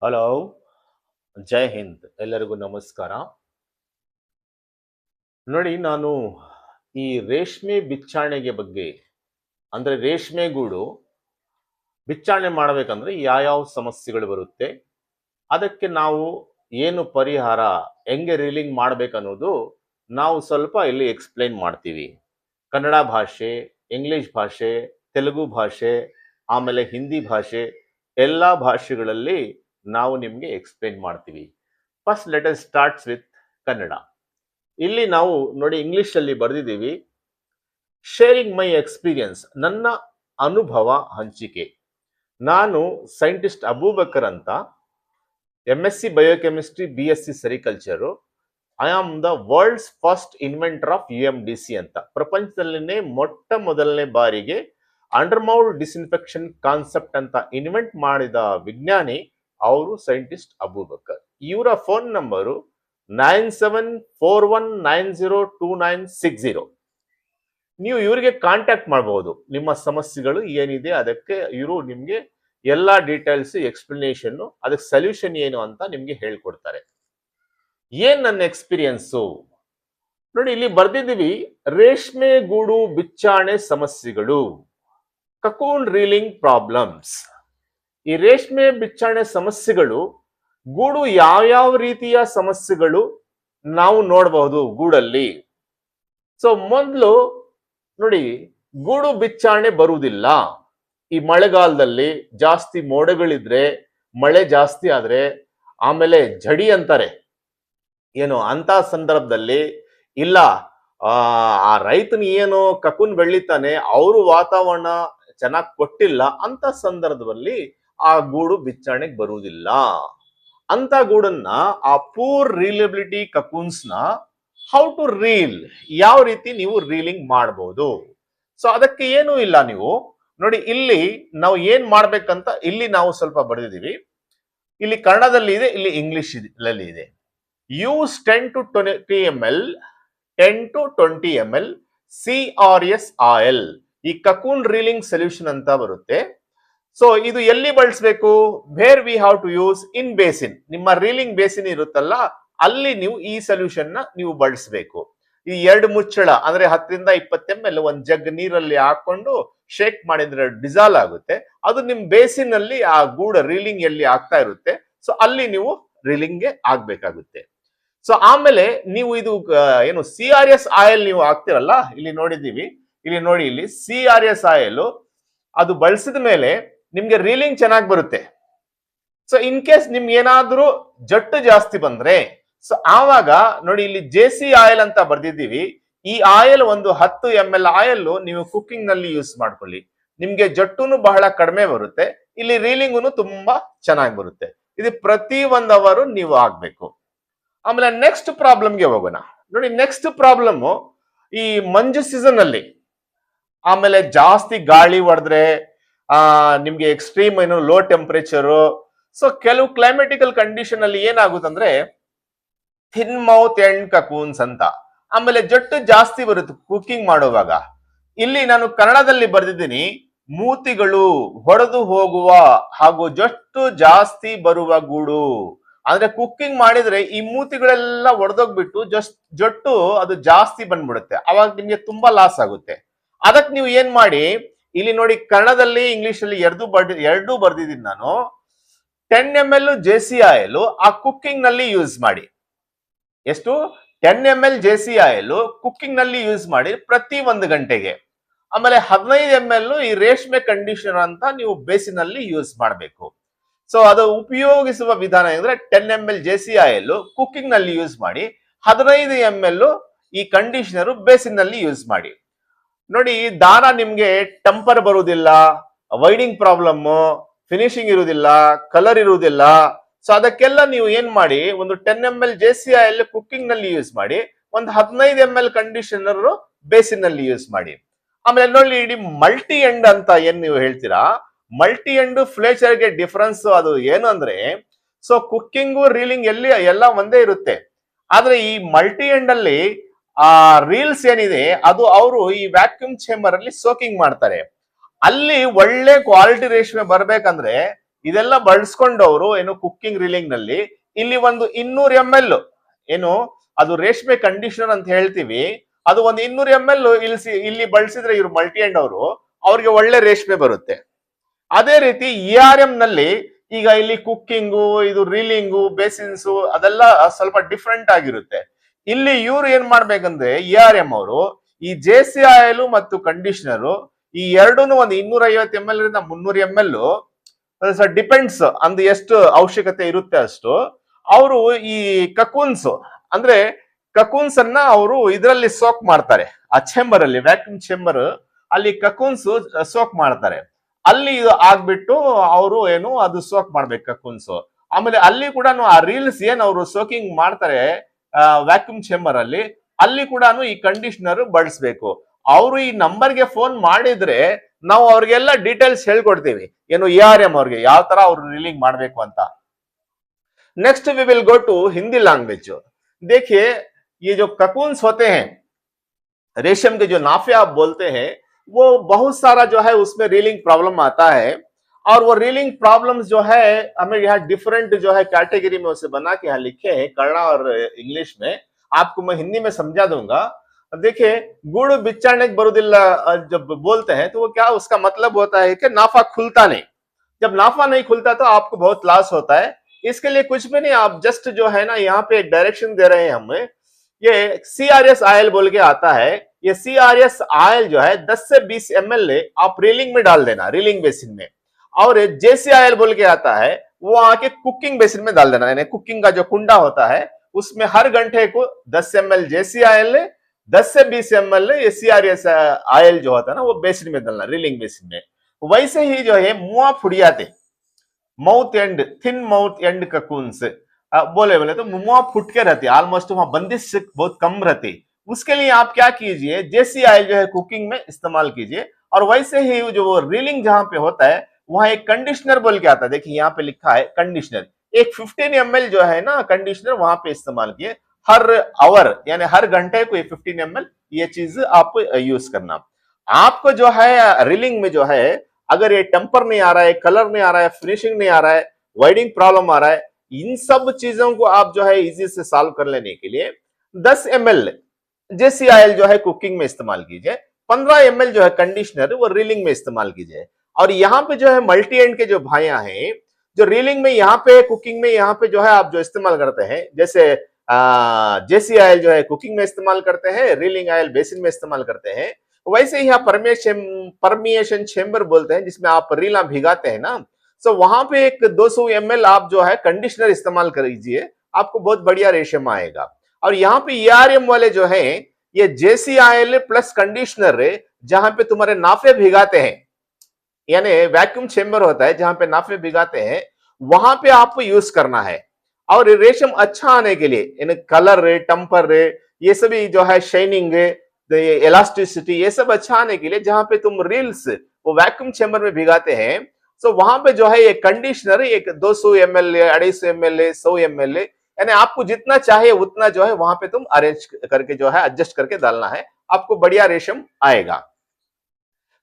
Hello, ಜೈ ಹಿಂದ್. ಎಲ್ಲರಿಗೂ ನಮಸ್ಕಾರ. ನೋಡಿ, ನಾನು ಈ ರೇಷ್ಮೆ ಬಿಚ್ಚಾಣೆಗೆ ಬಗ್ಗೆ, ಅಂದ್ರೆ ರೇಷ್ಮೆ ಗೂಡು ಬಿಚ್ಚಾಣೆ ಮಾಡಬೇಕಂದ್ರೆ ಯಾವ್ಯಾವ ಸಮಸ್ಯೆಗಳು ಬರುತ್ತೆ, ಅದಕ್ಕೆ ನಾವು ಏನು ಪರಿಹಾರ, ಹೆಂಗೆ ರೀಲಿಂಗ್ ಮಾಡ್ಬೇಕನ್ನೋದು ನಾವು ಸ್ವಲ್ಪ ಇಲ್ಲಿ ಎಕ್ಸ್ಪ್ಲೈನ್ ಮಾಡ್ತೀವಿ. ಕನ್ನಡ ಭಾಷೆ, ಇಂಗ್ಲಿಷ್ ಭಾಷೆ, ತೆಲುಗು ಭಾಷೆ, ಆಮೇಲೆ ಹಿಂದಿ ಭಾಷೆ, ಎಲ್ಲ ಭಾಷೆಗಳಲ್ಲಿ ನಾವು ನಿಮಗೆ ಎಕ್ಸ್ಪ್ಲೈನ್ ಮಾಡ್ತೀವಿ. First let us starts with Kannada. ಇಲ್ಲಿ ನಾವು ನೋಡಿ ಇಂಗ್ಲಿಷ್ ಅಲ್ಲಿ ಬರೆದಿದ್ದೀವಿ, ಶೇರಿಂಗ್ ಮೈ ಎಕ್ಸ್ಪೀರಿಯನ್ಸ್, ನನ್ನ ಅನುಭವ ಹಂಚಿಕೆ. ನಾನು ಸೈಂಟಿಸ್ಟ್ ಅಬೂಬಕರ್ ಅಂತ, MSc biochemistry, BSc sericulture. I am the world's first inventor of UMDC ಅಂತ, ಪ್ರಪಂಚದಲ್ಲಿನೇ ಮೊಟ್ಟ ಮೊದಲನೇ ಬಾರಿಗೆ ಅಂಡರ್ಮೌಲ್ಡ್ ಡಿಸ್ಇನ್ಫೆಕ್ಷನ್ ಕಾನ್ಸೆಪ್ಟ್ ಅಂತ ಇನ್ವೆಂಟ್ ಮಾಡಿದ ವಿಜ್ಞಾನಿ ಅವರು ಸೈಂಟಿಸ್ಟ್ ಅಬೂಬಕರ್. ಇವರ ಫೋನ್ ನಂಬರು 9741902960. ನೀವು ಇವರಿಗೆ ಕಾಂಟ್ಯಾಕ್ಟ್ ಮಾಡಬಹುದು. ನಿಮ್ಮ ಸಮಸ್ಯೆಗಳು ಏನಿದೆ ಅದಕ್ಕೆ ಇವರು ನಿಮ್ಗೆ ಎಲ್ಲಾ ಡೀಟೇಲ್ಸ್, ಎಕ್ಸ್ಪ್ಲನೇಷನ್, ಅದಕ್ಕೆ ಸೊಲ್ಯೂಷನ್ ಏನು ಅಂತ ನಿಮ್ಗೆ ಹೇಳ್ಕೊಡ್ತಾರೆ. ಏನ್ ನನ್ನ ಎಕ್ಸ್ಪೀರಿಯನ್ಸು ನೋಡಿ, ಇಲ್ಲಿ ಬರ್ದಿದ್ದೀವಿ, ರೇಷ್ಮೆ ಗೂಡು ಬಿಚ್ಚಾಣೆ ಸಮಸ್ಯೆಗಳು, ಕಕೂನ್ ರೀಲಿಂಗ್ ಪ್ರಾಬ್ಲಮ್ಸ್. ಈ ರೇಷ್ಮೆ ಬಿಚ್ಚಾಣೆ ಸಮಸ್ಯೆಗಳು, ಗೂಡು ಯಾವ್ಯಾವ ರೀತಿಯ ಸಮಸ್ಯೆಗಳು ನಾವು ನೋಡಬಹುದು ಗೂಡಲ್ಲಿ. ಸೊ ಮೊದಲು ನೋಡಿ, ಗೂಡು ಬಿಚ್ಚಾಣೆ ಬರುವುದಿಲ್ಲ ಈ ಮಳೆಗಾಲದಲ್ಲಿ. ಜಾಸ್ತಿ ಮೋಡಗಳಿದ್ರೆ, ಮಳೆ ಜಾಸ್ತಿ ಆದ್ರೆ, ಆಮೇಲೆ ಜಡಿ ಅಂತಾರೆ ಏನು ಅಂತ ಸಂದರ್ಭದಲ್ಲಿ, ಇಲ್ಲ ಆ ರೈತನ ಏನು ಕಕುನ್ ಬೆಳಿತಾನೆ, ಅವರು ವಾತಾವರಣ ಚೆನ್ನಾಗಿ ಕೊಟ್ಟಿಲ್ಲ ಅಂತ ಸಂದರ್ಭದಲ್ಲಿ ಆ ಗೂಡು ಬಿಚ್ಚಾಣೆಗೆ ಬರುವುದಿಲ್ಲ. ಅಂತ ಗೂಡನ್ನ, ಆ ಪೂರ್ ರೀಲಬಿಲಿಟಿ ಕಕೂನ್ಸ್ ನ ಹೌ ಟು ರೀಲ್, ಯಾವ ರೀತಿ ನೀವು ರೀಲಿಂಗ್ ಮಾಡಬಹುದು. ಸೊ ಅದಕ್ಕೆ ಏನೂ ಇಲ್ಲ. ನೀವು ನೋಡಿ, ಇಲ್ಲಿ ನಾವು ಏನ್ ಮಾಡ್ಬೇಕಂತ ಇಲ್ಲಿ ನಾವು ಸ್ವಲ್ಪ ಬರೆದಿದ್ದೀವಿ. ಇಲ್ಲಿ ಕನ್ನಡದಲ್ಲಿ ಇದೆ, ಇಲ್ಲಿ ಇಂಗ್ಲಿಷ್ ಅಲ್ಲಿ ಇದೆ. Use 10 to 20 ml 10 to 20 ml CRS oil, ಈ ಕಕೂನ್ ರೀಲಿಂಗ್ ಸೊಲ್ಯೂಷನ್ ಅಂತ ಬರುತ್ತೆ. ಸೊ ಇದು ಎಲ್ಲಿ ಬಳಸಬೇಕು? Where we have to use in basin. ನಿಮ್ಮ ರೀಲಿಂಗ್ ಬೇಸಿನ್ ಇರುತ್ತಲ್ಲ, ಅಲ್ಲಿ ನೀವು ಈ ಸೊಲ್ಯೂಷನ್ ನ ನೀವು ಬಳಸಬೇಕು. ಈ 2 ಮುಚ್ಚಳ ಅಂದ್ರೆ 10 ರಿಂದ 20 ml ಒಂದ್ ಜಗ್ ನೀರಲ್ಲಿ ಹಾಕೊಂಡು ಶೇಕ್ ಮಾಡಿದ್ರೆ ಡಿಸಾಲ್ವ್ ಆಗುತ್ತೆ. ಅದು ನಿಮ್ ಬೇಸಿನ್ ಅಲ್ಲಿ ಆ ಗೂಡ ರೀಲಿಂಗ್ ಎಲ್ಲಿ ಆಗ್ತಾ ಇರುತ್ತೆ, ಸೊ ಅಲ್ಲಿ ನೀವು ರೀಲಿಂಗ್ ಗೆ ಆಗ್ಬೇಕಾಗುತ್ತೆ. ಸೊ ಆಮೇಲೆ ನೀವು ಇದು ಏನು CRS ಆಯಿಲ್ ನೀವು ಹಾಕ್ತಿರಲ್ಲ, ಇಲ್ಲಿ ನೋಡಿದೀವಿ, ಇಲ್ಲಿ ನೋಡಿ, ಇಲ್ಲಿ CRS ಆಯಿಲ್ ಅದು ಬಳಸಿದ ಮೇಲೆ ನಿಮ್ಗೆ ರೀಲಿಂಗ್ ಚೆನ್ನಾಗಿ ಬರುತ್ತೆ. ಸೊ ಇನ್ ಕೇಸ್ ನಿಮ್ಗೆ ಏನಾದ್ರೂ ಜಟ್ಟು ಜಾಸ್ತಿ ಬಂದ್ರೆ, ಸೊ ಆವಾಗ ನೋಡಿ, ಇಲ್ಲಿ JC ಆಯಿಲ್ ಅಂತ ಬರ್ದಿದ್ದೀವಿ. ಈ ಆಯಿಲ್ ಒಂದು 10 ml ಆಯಿಲ್ ನೀವು ಕುಕ್ಕಿಂಗ್ ನಲ್ಲಿ ಯೂಸ್ ಮಾಡ್ಕೊಳ್ಳಿ. ನಿಮ್ಗೆ ಜಟ್ಟುನು ಬಹಳ ಕಡಿಮೆ ಬರುತ್ತೆ, ಇಲ್ಲಿ ರೀಲಿಂಗು ತುಂಬಾ ಚೆನ್ನಾಗಿ ಬರುತ್ತೆ. ಇದು ಪ್ರತಿ 1 ಅವರ್ ನೀವು ಆಗ್ಬೇಕು. ಆಮೇಲೆ ನೆಕ್ಸ್ಟ್ ಪ್ರಾಬ್ಲಮ್ಗೆ ಹೋಗೋಣ. ನೋಡಿ, ನೆಕ್ಸ್ಟ್ ಪ್ರಾಬ್ಲಮ್ ಈ ಮಂಜು ಸೀಸನ್ ಅಲ್ಲಿ, ಆಮೇಲೆ ಜಾಸ್ತಿ ಗಾಳಿ ಹೊಡೆದ್ರೆ, ನಿಮ್ಗೆ ಎಕ್ಸ್ಟ್ರೀಮ್ ಏನು ಲೋ ಟೆಂಪರೇಚರು. ಸೊ ಕೆಲವು ಕ್ಲೈಮೆಟಿಕಲ್ ಕಂಡೀಷನ್ ಅಲ್ಲಿ ಏನಾಗುತ್ತಂದ್ರೆ ಥಿನ್ ಮೌತ್ ಅಂಡ್ ಕಕೂನ್ಸ್ ಅಂತ, ಆಮೇಲೆ ಜಟ್ಟು ಜಾಸ್ತಿ ಬರುತ್ತೆ ಕುಕಿಂಗ್ ಮಾಡುವಾಗ. ಇಲ್ಲಿ ನಾನು ಕನ್ನಡದಲ್ಲಿ ಬರೆದಿದ್ದೀನಿ, ಮೂತಿಗಳು ಹೊಡೆದು ಹೋಗುವ ಹಾಗೂ ಜಟ್ಟು ಜಾಸ್ತಿ ಬರುವ ಗೂಡು. ಅಂದ್ರೆ ಕುಕ್ಕಿಂಗ್ ಮಾಡಿದ್ರೆ ಈ ಮೂತಿಗಳೆಲ್ಲ ಒಡೆದೋಗ್ಬಿಟ್ಟು ಜಟ್ಟು ಅದು ಜಾಸ್ತಿ ಬಂದ್ಬಿಡುತ್ತೆ, ಅವಾಗ ನಿಮ್ಗೆ ತುಂಬಾ ಲಾಸ್ ಆಗುತ್ತೆ. ಅದಕ್ಕೆ ನೀವು ಏನ್ ಮಾಡಿ, ಇಲ್ಲಿ ನೋಡಿ ಕನ್ನಡದಲ್ಲಿ ಇಂಗ್ಲಿಷ್ ಅಲ್ಲಿ ಎರಡೂ ಬರ್ದಿದ್ದೀನಿ ನಾನು. 10 ml JC ಆಯಿಲ್ ಆ ಕುಕ್ಕಿಂಗ್ ನಲ್ಲಿ ಯೂಸ್ ಮಾಡಿ. ಎಷ್ಟು? 10 ml JC ಆಯಿಲ್ ಕುಕ್ಕಿಂಗ್ ನಲ್ಲಿ ಯೂಸ್ ಮಾಡಿ ಪ್ರತಿ 1 ಗಂಟೆಗೆ. ಆಮೇಲೆ 15 ml ಈ ರೇಷ್ಮೆ ಕಂಡೀಷನರ್ ಅಂತ ನೀವು ಬೇಸಿನಲ್ಲಿ ಯೂಸ್ ಮಾಡಬೇಕು. ಸೊ ಅದು ಉಪಯೋಗಿಸುವ ವಿಧಾನ ಅಂದ್ರೆ 10 ml JC ಆಯಿಲ್ ಕುಕ್ಕಿಂಗ್ ನಲ್ಲಿ ಯೂಸ್ ಮಾಡಿ, 15 ml ಈ ಕಂಡೀಷನರ್ ಬೇಸಿನ್ ನಲ್ಲಿ ಯೂಸ್ ಮಾಡಿ. ನೋಡಿ, ದಾರ ನಿಮ್ಗೆ ಟೆಂಪರ್ ಬರುವುದಿಲ್ಲ, ವೈಡಿಂಗ್ ಪ್ರಾಬ್ಲಮ್, ಫಿನಿಶಿಂಗ್ ಇರುವುದಿಲ್ಲ, ಕಲರ್ ಇರುವುದಿಲ್ಲ. ಸೊ ಅದಕ್ಕೆಲ್ಲ ನೀವು ಏನ್ ಮಾಡಿ, ಒಂದು 10 ml JC ಆಯಿಲ್ ಕುಕ್ಕಿಂಗ್ ನಲ್ಲಿ ಯೂಸ್ ಮಾಡಿ, ಒಂದು 15 ml ಕಂಡೀಷನರ್ ಬೇಸಿನ್ ನಲ್ಲಿ ಯೂಸ್ ಮಾಡಿ. ಆಮೇಲೆ ನೋಡಿ, ಇಡೀ ಮಲ್ಟಿ ಎಂಡ್ ಅಂತ ಏನ್ ನೀವು ಹೇಳ್ತೀರಾ, ಮಲ್ಟಿ ಎಂಡ್ ಫ್ಲೇಚರ್ ಗೆ ಡಿಫರೆನ್ಸ್ ಅದು ಏನು ಅಂದ್ರೆ, ಸೊ ಕುಕ್ಕಿಂಗು ರೀಲಿಂಗ್ ಎಲ್ಲಿ ಎಲ್ಲ ಒಂದೇ ಇರುತ್ತೆ, ಆದ್ರೆ ಈ ಮಲ್ಟಿ ಎಂಡ್ ಅಲ್ಲಿ ಆ ರೀಲ್ಸ್ ಏನಿದೆ ಅದು ಅವರು ಈ ವ್ಯಾಕ್ಯೂಮ್ ಚೇಂಬರ್ ಅಲ್ಲಿ ಸೋಕಿಂಗ್ ಮಾಡ್ತಾರೆ. ಅಲ್ಲಿ ಒಳ್ಳೆ ಕ್ವಾಲಿಟಿ ರೇಷ್ಮೆ ಬರ್ಬೇಕಂದ್ರೆ ಇದೆಲ್ಲ ಬಳಸ್ಕೊಂಡವರು ಏನು ಕುಕ್ಕಿಂಗ್ ರೀಲಿಂಗ್ ನಲ್ಲಿ ಇಲ್ಲಿ ಒಂದು 200 ml ಏನು ಅದು ರೇಷ್ಮೆ ಕಂಡೀಷನರ್ ಅಂತ ಹೇಳ್ತೀವಿ, ಅದು ಒಂದು 200 ml ಇಲ್ಲಿ ಬಳಸಿದ್ರೆ ಇವ್ರು ಮಲ್ಟಿ ಎಂಡ್ ಅವರು ಅವ್ರಿಗೆ ಒಳ್ಳೆ ರೇಷ್ಮೆ ಬರುತ್ತೆ. ಅದೇ ರೀತಿ ERM ನಲ್ಲಿ ಈಗ ಇಲ್ಲಿ ಕುಕ್ಕಿಂಗು, ಇದು ರೀಲಿಂಗು, ಬೇಸಿನ್ಸು ಅದೆಲ್ಲ ಸ್ವಲ್ಪ ಡಿಫ್ರೆಂಟ್ ಆಗಿರುತ್ತೆ. ಇಲ್ಲಿ ಇವ್ರು ಏನ್ ಮಾಡ್ಬೇಕಂದ್ರೆ ERM ಅವರು ಈ JC ಆಯಿಲ್ ಮತ್ತು ಕಂಡೀಷನರ್ ಈ ಎರಡೂನು ಒಂದು 250 ml ರಿಂದ 300 ml ಡಿಪೆಂಡ್ಸ್ ಅಂದ್ ಎಷ್ಟು ಅವಶ್ಯಕತೆ ಇರುತ್ತೆ ಅಷ್ಟು ಅವರು ಈ ಕಕೂನ್ಸ್ ಅಂದ್ರೆ ಕಕೂನ್ಸ್ ಅನ್ನ ಅವರು ಇದರಲ್ಲಿ ಸೋಕ್ ಮಾಡ್ತಾರೆ. ಆ ಚೇಂಬರ್ ಅಲ್ಲಿ ವ್ಯಾಕ್ಯೂಮ್ ಚೇಂಬರ್ ಅಲ್ಲಿ ಕಕೂನ್ಸ್ ಸೋಕ್ ಮಾಡ್ತಾರೆ. ಅಲ್ಲಿ ಆಗ್ಬಿಟ್ಟು ಅವರು ಏನು ಅದು ಸೋಕ್ ಮಾಡ್ಬೇಕು ಕಕೂನ್ಸ್. ಆಮೇಲೆ ಅಲ್ಲಿ ಕೂಡ ಆ ರೀಲ್ಸ್ ಏನ್ ಅವರು ಸೋಕಿಂಗ್ ಮಾಡ್ತಾರೆ ವ್ಯಾಕ್ಯೂಮ್ ಚೇಂಬರ್ ಅಲ್ಲಿ ಕೂಡ ಈ ಕಂಡೀಷನರ್ ಬಳಸಬೇಕು. ಅವರು ಈ ನಂಬರ್ಗೆ ಫೋನ್ ಮಾಡಿದ್ರೆ ನಾವು ಅವ್ರಿಗೆಲ್ಲ ಡೀಟೇಲ್ಸ್ ಹೇಳ್ಕೊಡ್ತೀವಿ, ಏನು ERM ಅವ್ರಿಗೆ ಯಾವ ತರ ಅವ್ರು ರೀಲಿಂಗ್ ಮಾಡ್ಬೇಕು ಅಂತ. Next we will go to Hindi language. देखिए ये जो ककून्स होते हैं, रेशम के जो नाफे आप बोलते हैं, वो बहुत सारा जो है उसमें रीलिंग प्रॉब्लम आता है। और वो रीलिंग प्रॉब्लम्स जो है हमें यहाँ डिफरेंट जो है कैटेगरी में उसे बना के यहाँ लिखे हैं कन्नड़ा और इंग्लिश में। आपको मैं हिंदी में समझा दूंगा। देखिए गुड़ बिच्चाने बरुदिल्ला जब बोलते हैं तो वो क्या उसका मतलब होता है कि नाफा खुलता नहीं। जब नाफा नहीं खुलता तो आपको बहुत लॉस होता है। इसके लिए कुछ भी नहीं, आप जस्ट जो है ना यहाँ पे एक डायरेक्शन दे रहे हैं हमें, ये CRS आयल बोल के आता है। ये CRS आयल जो है 10 से 20 ml आप रीलिंग में डाल देना, रीलिंग बेसिन में। और JC आयल बोल के आता है वो आके कुकिंग बेसिन में डाल देना, यानी कुकिंग का जो कुंडा होता है उसमें हर घंटे को 10 ml JC आयल, 10 से 20 ml ये CRS आयल जो होता है ना वो बेसिन में डालना, रीलिंग बेसिन में। वैसे ही जो है मुआ फुड़ियाते mouth and thin mouth and cocoons बोले तो मुआ फुट के रहती है, ऑलमोस्ट वहां बंदिश बहुत कम रहती। उसके लिए आप क्या कीजिए, JC आयल जो है कुकिंग में इस्तेमाल कीजिए। और वैसे ही जो वो रीलिंग जहां पे होता है वहां एक कंडीशनर बोल के आता है, देखिए यहाँ पे लिखा है कंडीशनर, एक 15 ml जो है ना कंडीशनर वहां पे इस्तेमाल किए हर आवर, यानी हर घंटे को 15 ml ये चीज आप यूज करना। आपको जो है रीलिंग में जो है अगर ये टेम्पर नहीं आ रहा है, कलर नहीं आ रहा है, फिनिशिंग नहीं आ रहा है, वाइडिंग प्रॉब्लम आ रहा है, इन सब चीजों को आप जो है इजी से सॉल्व कर लेने के लिए 10 ml JC आयल जो है कुकिंग में इस्तेमाल कीजिए, 15 ml जो है कंडीशनर वो रीलिंग में इस्तेमाल कीजिए। और यहाँ पे जो है मल्टी एंड के जो भाइयां हैं जो रीलिंग में यहाँ पे कुकिंग में यहाँ पे जो है आप जो इस्तेमाल करते हैं, जैसे JC आयल जो है कुकिंग में इस्तेमाल करते हैं, रीलिंग आयल बेसिन में इस्तेमाल करते हैं, वैसे ही आप परमिएशन चेंबर बोलते हैं जिसमें आप रीला भिगाते हैं ना, सो वहां पे एक 200 ml आप जो है कंडीशनर इस्तेमाल करिए, आपको बहुत बढ़िया रेशम आएगा। और यहाँ पे ERM वाले जो है ये JC आयल प्लस कंडीशनर जहां पे तुम्हारे नाफे भिगाते हैं, यानी वैक्यूम चेंबर होता है जहां पे नाफे भिगाते हैं, वहां पे आपको यूज करना है। और रेशम अच्छा आने के लिए यानी कलर टेम्पर ये सभी जो है शाइनिंग इलास्टिसिटी ये सब अच्छा आने के लिए जहां पे तुम रील्स वो वैक्यूम चेंबर में भिगाते हैं, सो वहां पे जो है ये कंडीशनर एक 200 ml 250 ml 100 ml यानी आपको जितना चाहिए उतना जो है वहां पे तुम अरेंज करके जो है एडजस्ट करके डालना है, आपको बढ़िया रेशम आएगा।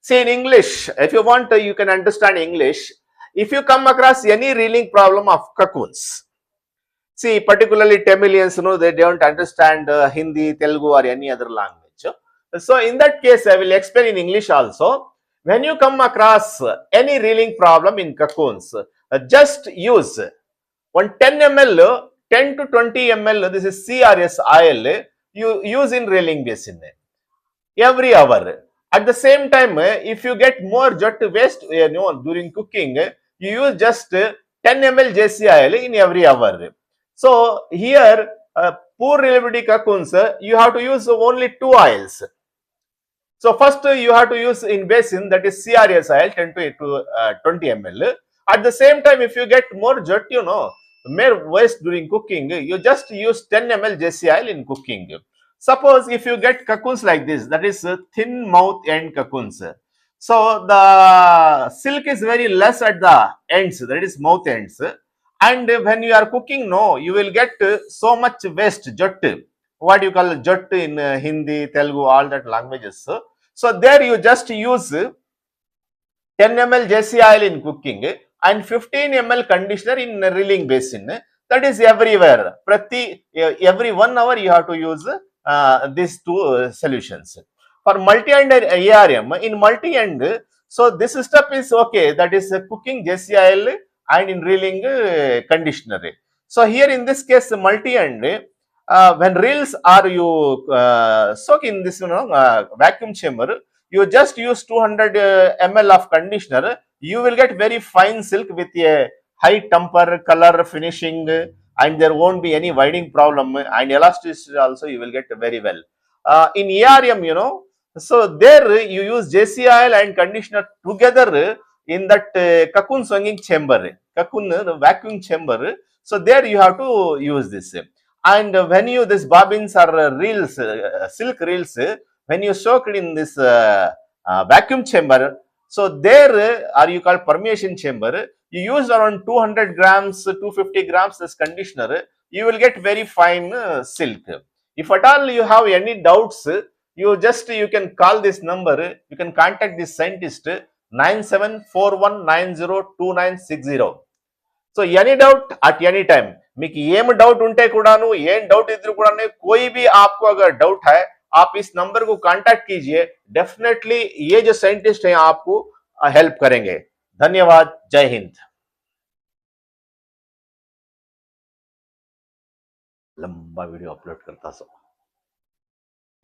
See in English, if you want you can understand English. If you come across any reeling problem of cocoons, see particularly Tamilians, they don't understand Hindi, Telugu or any other language. So in that case I will explain in English also. When you come across any reeling problem in cocoons, just use one 10 ml 10 to 20 ml this is CRS oil you use in reeling basin every hour. At the same time if you get more jut waste during cooking, you use just 10 ml JC oil in every hour. So here poor reliability cocoons you have to use only 2 oils. So first you have to use in basin that is CRS oil 10 to 20 ml. At the same time if you get more jut more waste during cooking, you just use 10 ml JC oil in cooking. Suppose if you get cocoons like this, that is thin mouth end cocoons, so the silk is very less at the ends, that is mouth ends, and when you are cooking you will get so much waste jut, what you call jut in Hindi, Telugu, all that languages. So there you just use 10 ml JC oil in cooking. and 15 ml conditioner in reeling basin. That is everywhere. Every 1 hour you have to use these two solutions. For multi-end ARM, in multi-end, so this step is okay. That is cooking JCIL and in reeling conditioner. So here in this case, multi-end, when reels are you soak in this vacuum chamber, you just use 200 ml of conditioner, you will get very fine silk with a high temper, color, finishing, and there won't be any winding problem, and elasticity also you will get very well. In ARM, so there you use JCIL and conditioner together in that cocoon swinging chamber, cocoon vacuum chamber. So there you have to use this. And when you this bobbins or reels, silk reels, when you soak it in this vacuum chamber, so there are you call permeation chamber, you use around 200 grams, 250 grams this conditioner, you will get very fine silk. If at all you have any doubts, you can call this number, you can contact this scientist 9741902960. So any doubt at any time, మీకు ఏం doubt ఉంటే కూడాను, ఏం doubt ఇద్దరు కూడా कोई भी आपको अगर डाउट है, आप इस नंबर को कांटेक्ट कीजिए, डेफिनेटली ये जो साइंटिस्ट हैं आपको हेल्प करेंगे. धन्यवाद. जय हिंद. लंबा वीडियो अपलोड करता सो